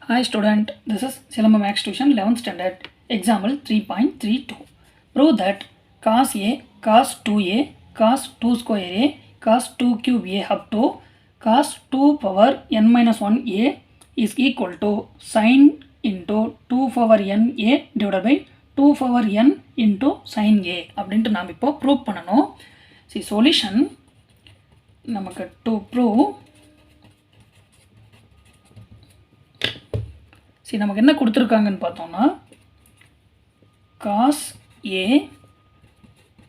Hi student, this is Silamba Max Tuition 11th standard example 3.32. Prove that cos A, cos 2A, cos 2 square A, cos 2 cube A up to cos 2 power n minus 1 A is equal to sin into 2 power n A divided by 2 power n into sin A அப்படின்ட்டு நாம் இப்போ prove பண்ணணும். See solution நமக்கு to prove சரி நமக்கு என்ன கொடுத்துருக்காங்கன்னு பார்த்தோம்னா cos A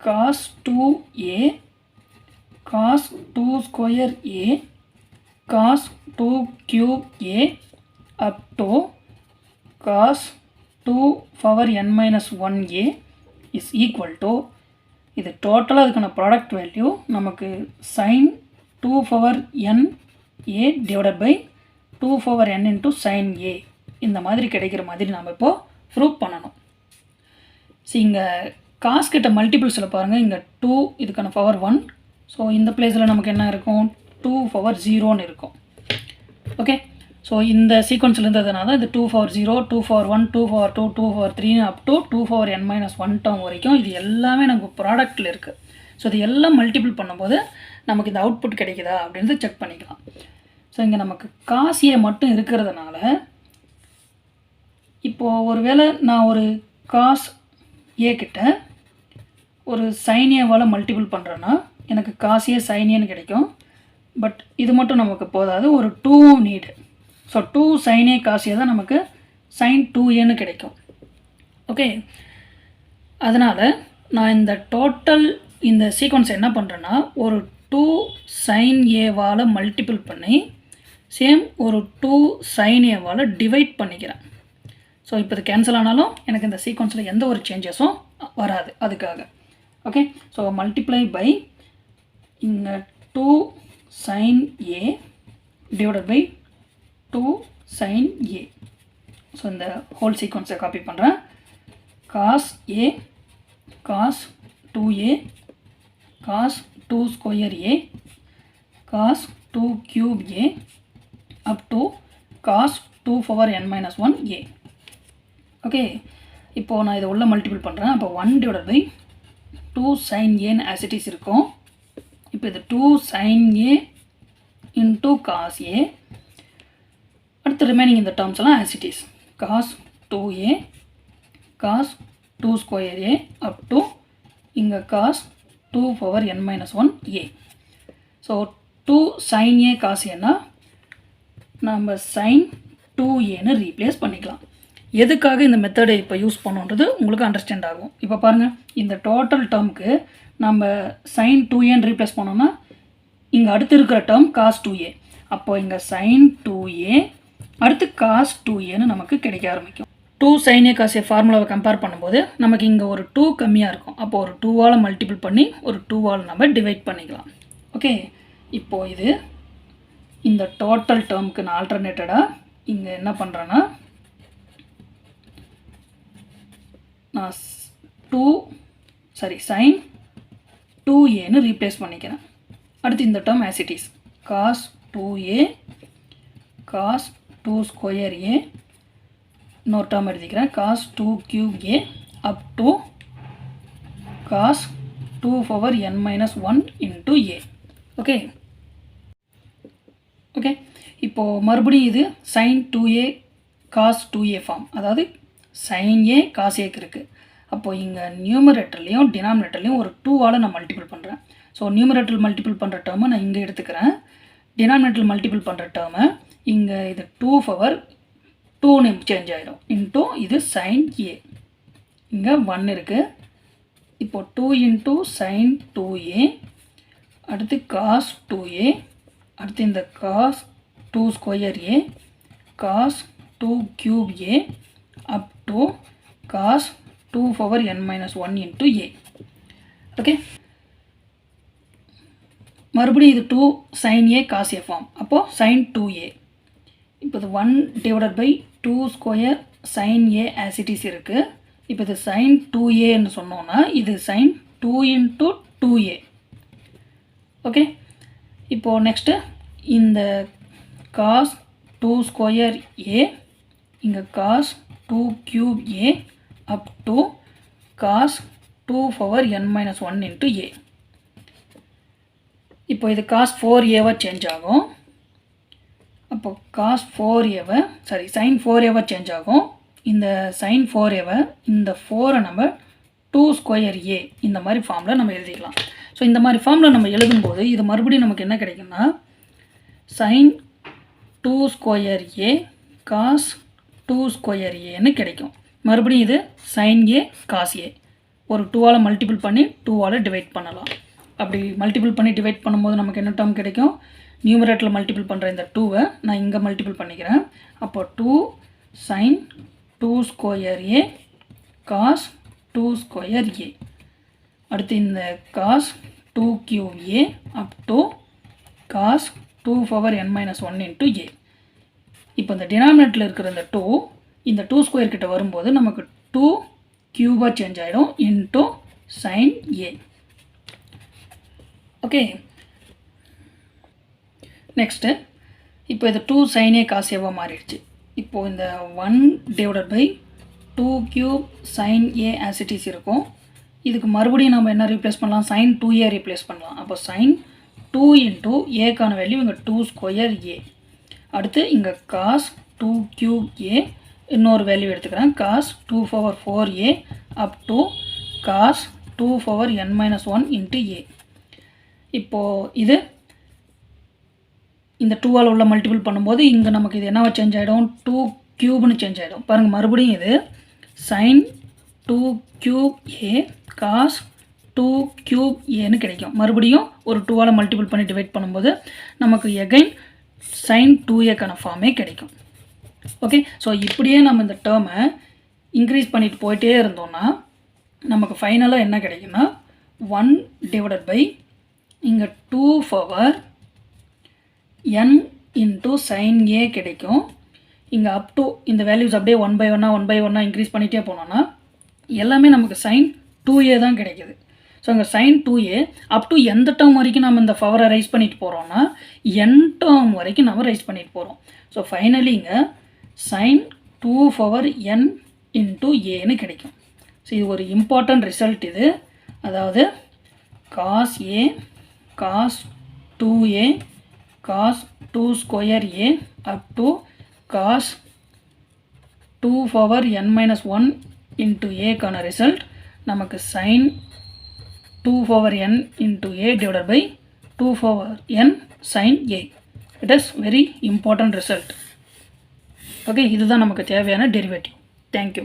cos 2A cos 2 square A cos 2 cube A up to cos 2 power n minus 1A is equal to இது டோட்டலாக அதுக்கான ப்ராடக்ட் வேல்யூ நமக்கு sin 2 power n A divided by 2 power n into sin A இந்த மாதிரி கிடைக்கிற மாதிரி நாம் இப்போது ப்ரூவ் பண்ணணும். சரி இங்கே காஸ் கிட்ட மல்டிபிள்ஸில் பாருங்கள், இங்கே 2 இதுக்கான பவர் 1. ஸோ இந்த பிளேஸில் நமக்கு என்ன இருக்கும், 2 பவர் 0ன்னு இருக்கும். ஓகே, ஸோ இந்த சீக்வன்ஸில் இருந்ததுனால தான் இது 2 power 0, 2 power 1, 2 power 2, 2 power 3 up to 2 power n minus 1 term வரைக்கும் இது எல்லாமே நமக்கு ப்ராடக்ட்டில் இருக்குது. ஸோ இது எல்லாம் மல்டிபிள் பண்ணும்போது நமக்கு இந்த அவுட்புட் கிடைக்குதா அப்படின்றது செக் பண்ணிக்கலாம். ஸோ இங்கே நமக்கு காஸ் ஏ மட்டும் இருக்கிறதுனால இப்போது ஒருவேளை நான் ஒரு காஸ் ஏ கிட்ட ஒரு சைன் ஏவால் மல்டிபிள் பண்ணுறேன்னா எனக்கு காஸ் ஏ சைன் ஏன்னு கிடைக்கும். பட் இது மட்டும் நமக்கு போதாது, ஒரு 2 need. So 2 sine A cos A தான் நமக்கு சைன் 2ஏன்னு கிடைக்கும். ஓகே, அதனால் நான் இந்த டோட்டல் இந்த சீக்வன்ஸ் என்ன பண்ணுறேன்னா ஒரு 2 சைன் ஏவால் மல்டிபிள் பண்ணி சேம் ஒரு 2 சைன் ஏவால் டிவைட் பண்ணிக்கிறேன். ஸோ இப்போ இது கேன்சல் ஆனாலும் எனக்கு இந்த சீக்வன்ஸில் எந்த ஒரு சேஞ்சஸும் வராது அதுக்காக. ஓகே, ஸோ மல்டிப்ளை பை இங்கே 2 sine A divided by 2 sine A. So இந்த ஹோல் சீக்வன்ஸை காப்பி பண்ணுறேன். Cos A cos 2A cos 2 square A cos 2 cube A up to cos 2 power n minus 1 A. Okay, இப்போது நான் இதை உள்ள multiple பண்ணுறேன். அப்போ 1 டிவைடட் பை 2 சைன் ஏன்னு ஆசிட்டிஸ் இருக்கும். இப்போ இது 2 sine A into cos A. அடுத்து ரிமைனிங் இந்த டேர்ம்ஸ் எல்லாம் as it is cos 2A cos 2 square A up to இங்கே cos 2 power n minus 1 A. So 2 sine A cos ஏன்னா நம்ம சைன் 2ஏன்னு ரீப்ளேஸ் பண்ணிக்கலாம். எதுக்காக இந்த மெத்தடை இப்போ யூஸ் பண்ணுன்றது உங்களுக்கு அண்டர்ஸ்டாண்ட் ஆகும். இப்போ பாருங்கள், இந்த டோட்டல் டேர்முக்கு நம்ம சைன் 2ஏன்னு ரீப்ளேஸ் பண்ணோம்னா இங்கே அடுத்து இருக்கிற டேர்ம் காஸ் 2A. அப்போது இங்கே சைன் 2A அடுத்து காஸ் 2ஏன்னு நமக்கு கிடைக்க ஆரம்பிக்கும். 2 சைன் ஏ காஸ் ஏ ஃபார்முலாவை கம்பேர் பண்ணும்போது நமக்கு இங்கே ஒரு 2 கம்மியாக இருக்கும். அப்போ ஒரு 2ஆல் மல்டிபிள் பண்ணி ஒரு 2ஆல் நம்ம டிவைட் பண்ணிக்கலாம். ஓகே, இப்போது இது இந்த டோட்டல் டேர்முக்கு நான் ஆல்டர்னேட்டடாக இங்கே என்ன பண்ணுறேன்னா நான் சைன் 2ஏன்னு ரீப்ளேஸ் பண்ணிக்கிறேன். அடுத்து இந்த term as it is cos 2A cos 2 square A, இன்னொரு டேர்ம் எழுதிக்கிறேன் cos 2 cube A up to cos 2 power n minus 1 into A. Okay okay, இப்போது மறுபடியும் இது sine 2A cos 2A form, அதாவது சைன் ஏ காஸ் ஏக்கு இருக்குது. அப்போது இங்கே நியூமரேட்டர்லேயும் டினாமினேட்டர்லேயும் ஒரு 2ஆல் நான் மல்டிபிள் பண்ணுறேன். ஸோ நியூமரேட்டர் மல்டிபிள் பண்ணுற டேர்மை நான் இங்கே எடுத்துக்கிறேன். டினாமினேட்டர் மல்டிபிள் பண்ணுற டேர்மை இங்கே இது 2 பவர் 2ன்னு சேஞ்ச் ஆகிடும் இன்ட்டு இது சைன் ஏ. இங்கே 1 இருக்குது. இப்போது 2 இன்ட்டு சைன் 2A அடுத்து காஸ் 2A அடுத்து இந்த cos 2 square A cos 2 cube A up to cos 2 power n minus 1 into A. Okay, மறுபடியும் இது 2 sine A cos A form. அப்போது சைன் 2A. இப்போ இது 1 divided by 2 square sine A as it is இருக்குது. இப்போ இது சைன் 2ஏன்னு சொன்னோன்னா இது சைன் 2 இன்ட்டு 2A. ஓகே, இப்போது நெக்ஸ்ட்டு இந்த காஸ் 2 ஸ்கொயர் ஏ இங்கே cos 2 cube a up to cos 2 power n minus 1 into a. இப்போ இது cos 4a சேஞ்ச் ஆகும். அப்போ cos 4a sin 4a change ஆகும். இந்த sin 4a இந்த 4 நம்ம 2 square a இந்த மாதிரி ஃபார்மில் நம்ம எழுதிக்கலாம். ஸோ இந்த மாதிரி ஃபார்மில் நம்ம எழுதும்போது இது மறுபடியும் நமக்கு என்ன கிடைக்குன்னா sin 2 square a cos 2 square aன்னு கிடைக்கும். மறுபடியும் இது sin a cos a ஒரு 2ஆல் மல்டிபிள் பண்ணி 2ஆல் டிவைட் பண்ணலாம். அப்படி மல்டிபிள் பண்ணி டிவைட் பண்ணும்போது நமக்கு என்ன டேர்ம் கிடைக்கும்? நியூமரேட்டரில் மல்டிபிள் பண்ணுற இந்த 2வை நான் இங்கே மல்டிபிள் பண்ணிக்கிறேன். அப்போ 2 sin 2 square a cos 2 square a. அடுத்து இந்த cos 2 cube a up to cos 2 power n minus 1 into a. இப்போ இந்த டினாமினேட்டரில் இருக்கிற இந்த 2 இந்த 2 ஸ்கொயர் கிட்ட வரும்போது நமக்கு 2 கியூபாக சேஞ்ச் ஆகிடும் into sin a. Okay, next இப்போ இது 2 sin a cos a மாறிடுச்சு. இப்போது இந்த 1/2 cube sin a as it is இருக்கும். இதுக்கு மறுபடியும் நம்ம என்ன ரீப்ளேஸ் பண்ணலாம்? sin 2a ரீப்ளேஸ் பண்ணலாம். அப்போ sin 2 into a வேல்யூ இங்கே 2 square a. அடுத்து இங்கே cos 2 cube a இன்னொரு வேல்யூ எடுத்துக்கிறேன் cos 2 power 4a up to cos 2 power n minus 1 into a. இப்போது இது இந்த 2ஆல் உள்ள மல்டிபிள் பண்ணும்போது இங்கே நமக்கு இது என்னவா சேஞ்ச் ஆகிடும்? 2 க்யூப்னு சேஞ்ச் ஆகிடும். பாருங்கள், மறுபடியும் இது sin 2 cube a cos 2 cube aன்னு கிடைக்கும். மறுபடியும் ஒரு 2ஆல் மல்டிபிள் பண்ணி டிவைட் பண்ணும்போது நமக்கு எகைன் sin 2a ஃபார்மே கிடைக்கும். ஓகே, ஸோ இப்படியே நம்ம இந்த டேர்மை இன்க்ரீஸ் பண்ணிட்டு போயிட்டே இருந்தோம்னா நமக்கு ஃபைனலாக என்ன கிடைக்குன்னா 1/ இங்கே 2 power n into sin a கிடைக்கும். இங்கே அப் டு இந்த வேல்யூஸ் அப்படியே 1/1 இன்க்ரீஸ் பண்ணிகிட்டே போனோன்னா எல்லாமே நமக்கு sin 2a தான் கிடைக்குது. ஸோ அங்கே sin 2a அப் டு எந்த டேர்ம் வரைக்கும் நம்ம இந்த பவரை ரைஸ் பண்ணிட்டு போகிறோன்னா n டேர்ம் வரைக்கும் நம்ம ரைஸ் பண்ணிட்டு போகிறோம். ஸோ ஃபைனலி இங்கே sin 2 power n into aன்னு கிடைக்கும். ஸோ இது ஒரு இம்பார்ட்டன்ட் ரிசல்ட் இது. அதாவது cos a cos 2a cos 2 square a up to cos 2 power n minus 1 into a result நமக்கு sin 2 power n into a divided by 2 power n sin a. It is very important result. Okay, இதுதான் நமக்கு தேவையான derivative. Thank you.